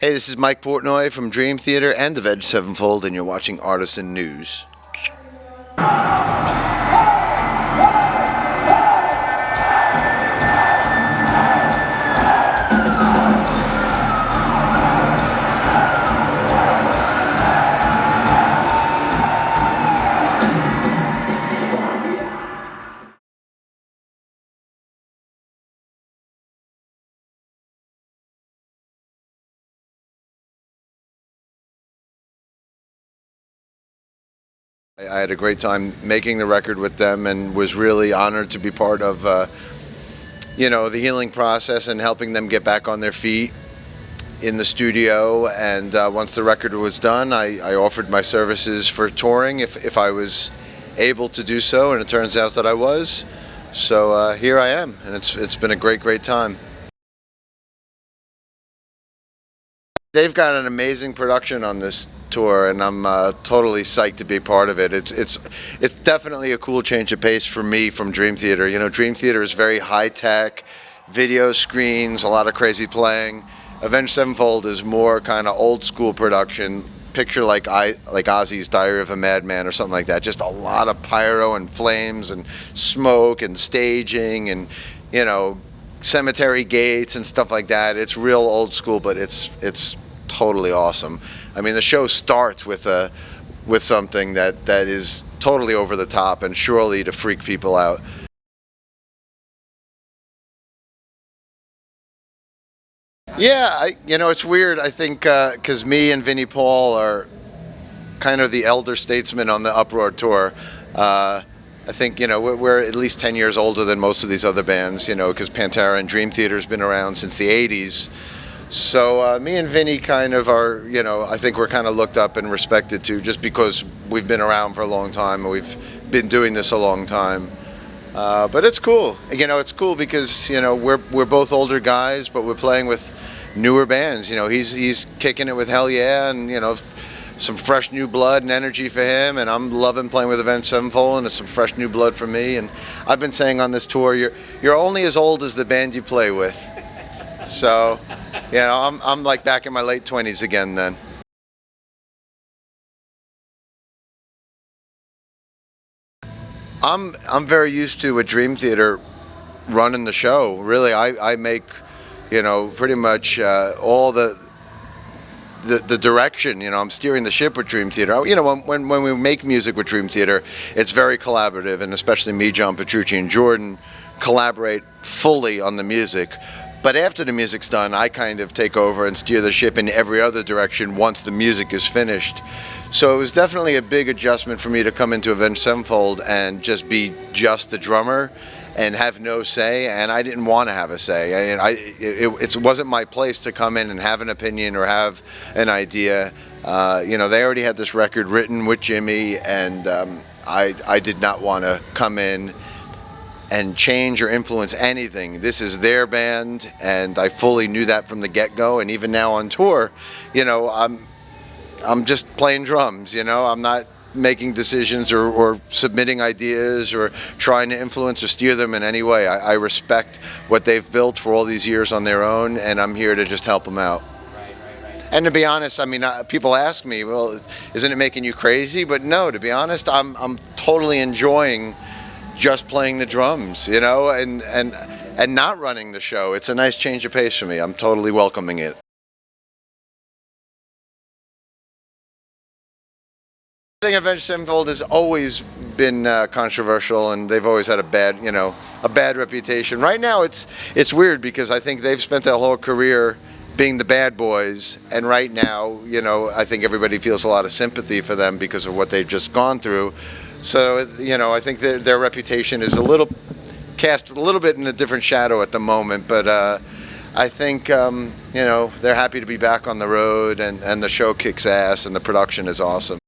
Hey, this is Mike Portnoy from Dream Theater and Avenged Sevenfold, and you're watching Artisan News. I had a great time making the record with them and was really honored to be part of, the healing process and helping them get back on their feet in the studio. And once the record was done, I offered my services for touring if I was able to do so, and it turns out that I was. So here I am, and it's been a great time. They've got an amazing production on this tour, and I'm totally psyched to be part of it. It's definitely a cool change of pace for me from Dream Theater. You know, Dream Theater is very high tech, video screens, a lot of crazy playing. Avenged Sevenfold is more kind of old school production. Picture like Ozzy's Diary of a Madman or something like that. Just a lot of pyro and flames and smoke and staging and cemetery gates and stuff like that. It's real old school, but it's totally awesome. I mean, the show starts with something that is totally over the top and surely to freak people out. Yeah, it's weird. I think because me and Vinnie Paul are kind of the elder statesmen on the Uproar Tour. I think we're at least 10 years older than most of these other bands. Because Pantera and Dream Theater's been around since the '80s. So me and Vinnie kind of are, I think we're kind of looked up and respected too, just because we've been around for a long time and we've been doing this a long time. But it's cool. It's cool because we're both older guys, but we're playing with newer bands. He's kicking it with Hellyeah, and some fresh new blood and energy for him, and I'm loving playing with Avenged Sevenfold, and it's some fresh new blood for me. And I've been saying on this tour, you're only as old as the band you play with. So, I'm like back in my late 20s again then. I'm very used to with Dream Theater running the show. Really, I make pretty much all the direction. I'm steering the ship with Dream Theater. When we make music with Dream Theater, it's very collaborative, and especially me, John Petrucci, and Jordan collaborate fully on the music. But after the music's done, I kind of take over and steer the ship in every other direction once the music is finished. So it was definitely a big adjustment for me to come into Avenged Sevenfold and just be just the drummer and have no say, and I didn't want to have a say. It wasn't my place to come in and have an opinion or have an idea. They already had this record written with Jimmy, and I did not want to come in and change or influence anything. This is their band, and I fully knew that from the get-go. And even now on tour, I'm just playing drums. I'm not making decisions or submitting ideas or trying to influence or steer them in any way. I respect what they've built for all these years on their own, and I'm here to just help them out. Right. And to be honest, people ask me, well, isn't it making you crazy? But no, to be honest, I'm totally enjoying just playing the drums, and not running the show. It's a nice change of pace for me. I'm totally welcoming it. I think Avenged Sevenfold has always been controversial, and they've always had a bad reputation. Right now, it's weird because I think they've spent their whole career being the bad boys, and right now, I think everybody feels a lot of sympathy for them because of what they've just gone through. So, I think their reputation is cast a little bit in a different shadow at the moment, but I think, they're happy to be back on the road, and the show kicks ass, and the production is awesome.